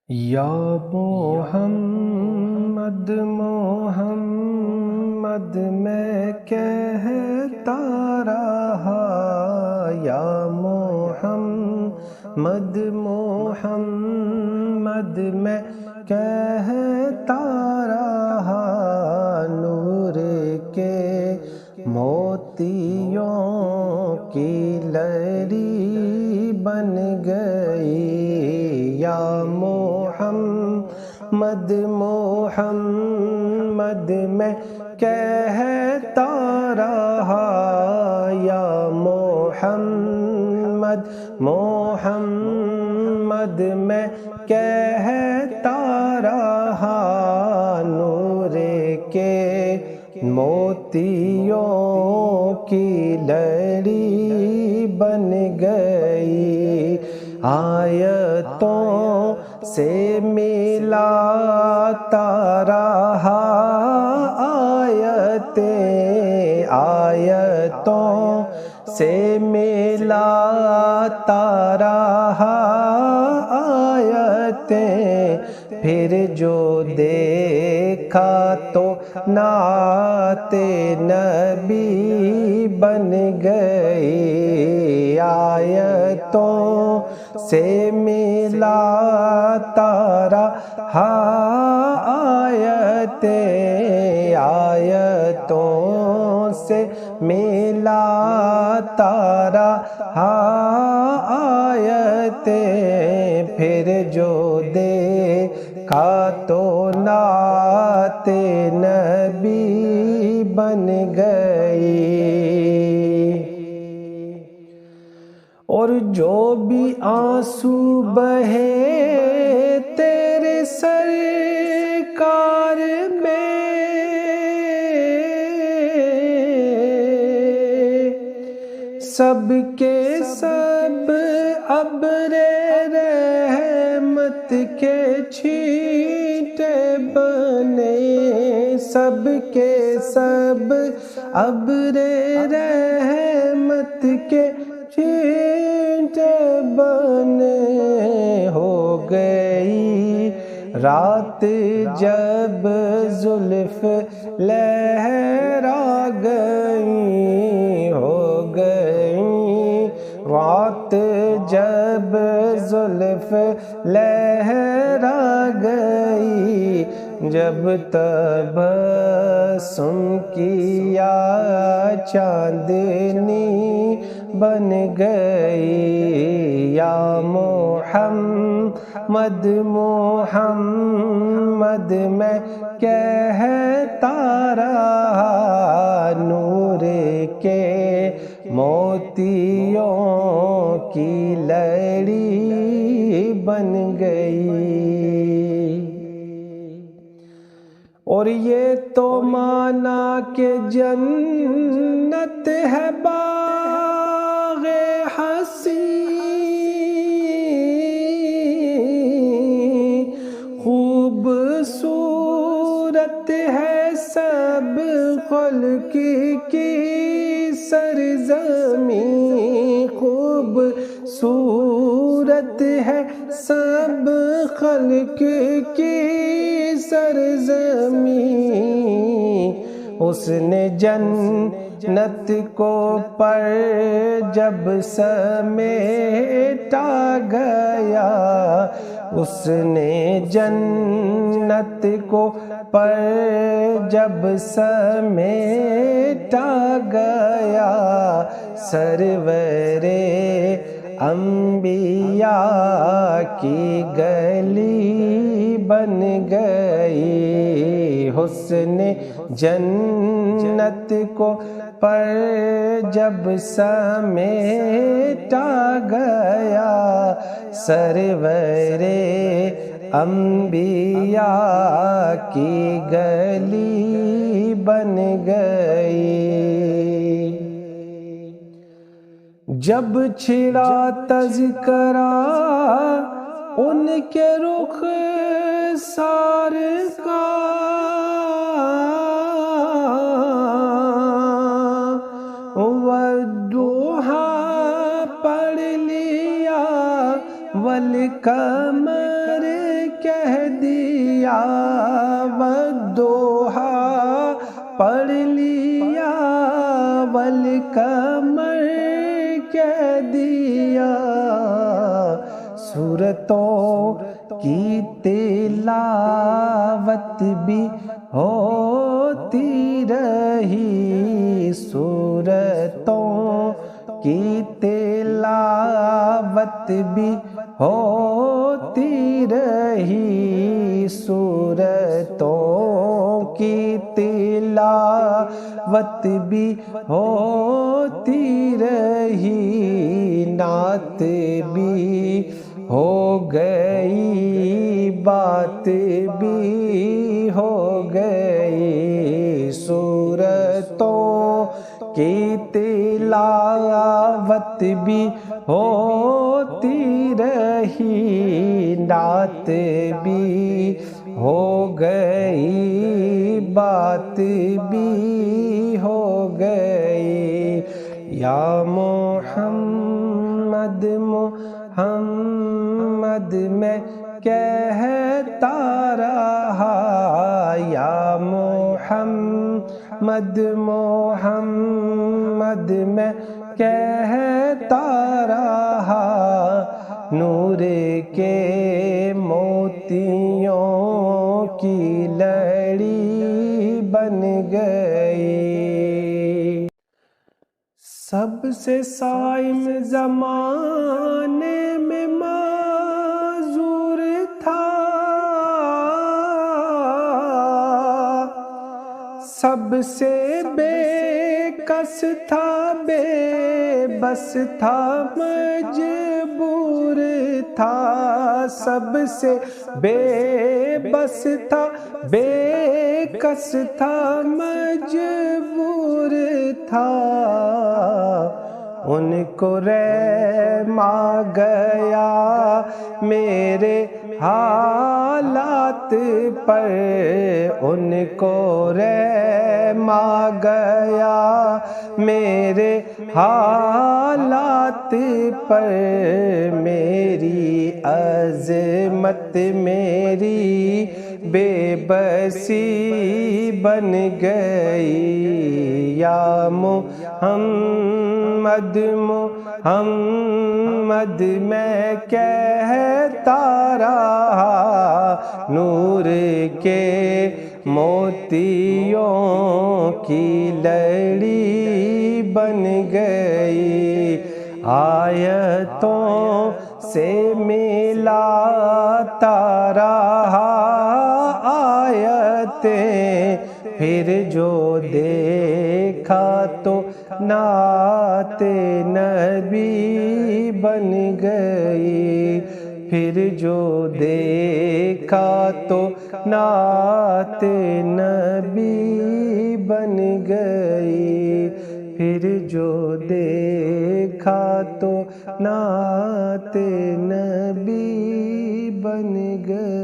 یا محمد محمد میں کہتا رہا، یا محمد محمد میں کہتا رہا، نور کے موتیوں کی لڑی بن گئی، یا محمد محمد میں کہتا رہا، یا محمد محمد میں کہتا رہا، نور کے موتیوں کی لڑی بن گئی، آیتوں سے ملاتا رہا، آیتوں سے ملاتا رہا آیتیں، پھر جو دیکھا تو نعت نبی بن گئی، آیتوں سے ملاتا رہا آیتیں، آیتوں سے ملاتا رہا آیتیں، پھر جو دیکھا تو نعت نبی بن گئی، اور جو بھی آنسو بہے تیرے سرکار میں، سب کے سب ابر رحمت کے چھینٹے بنے، سب کے سب ابر رحمت کے چھینٹے بنے، ہو گئی رات جب زلف لہرا گئی، ہو گئی رات جب زلف لہرا گئی، جب تبسم کیا چاندنی بن گئی، یا محمد محمد میں کہتا رہا، نور کے موتیوں کی لڑی بن گئی، اور یہ تو مانا کہ جنت ہے باغ حسین، خوبصورت ہے سب خلق کی سرزمین، خوبصورت ہے سب خلق کی سرزمین، اس نے جنت کو پر جب سمیٹا گیا، اس نے جنت کو پر جب سمیٹا گیا، سرور انبیاء کی گلی بن گئی، حسن جنت کو پر جب سمیٹا گیا، سرور انبیاء کی گلی بن گئی، جب چھڑا تذکرہ ان کے رخ سار کا، والضحیٰ پڑھ لیا والقمر کہہ دیا، والضحیٰ پڑھ لیا، والقمر کہہ دیا، سورتوں کی تلاوت بھی ہوتی رہی، سورتوں کی تلاوت بھی ہوتی رہی، سورتوں کی تلاوت بھی ہوتی رہی، نعت بھی ہو گئی، بات بھی ہو گئی، سورتوں کی تلاوت بھی ہوتی رہی، نعت بھی ہو گئی، بات بھی ہو گئی، یا محمد محمد میں کہتا رہا، یا محمد محمد میں کہتا رہا، نور کے موتیوں کی لڑی بن گئی، سب سے صائم زمانے میں معذور تھا، سب سے بے کس تھا، بے بس تھا، مجبور تھا، سب سے بے بس تھا، بے کس تھا، مجبور تھا، ان کو رحم آ گیا میرے حالات پر، ان کو رحم آ گیا میرے حالات پر، میری عظمت میری بے بسی بن گئی، یا محمد محمد میں کہتا رہا، نور کے موتیوں کی لڑی بن گئی، آیتوں سے ملاتا رہا آیتیں، پھر جو دیکھا تو نعت نبی بن گئی، پھر جو دیکھا تو نعت نبی بن گئی، پھر جو دیکھا تو نعت نبی بن گئی۔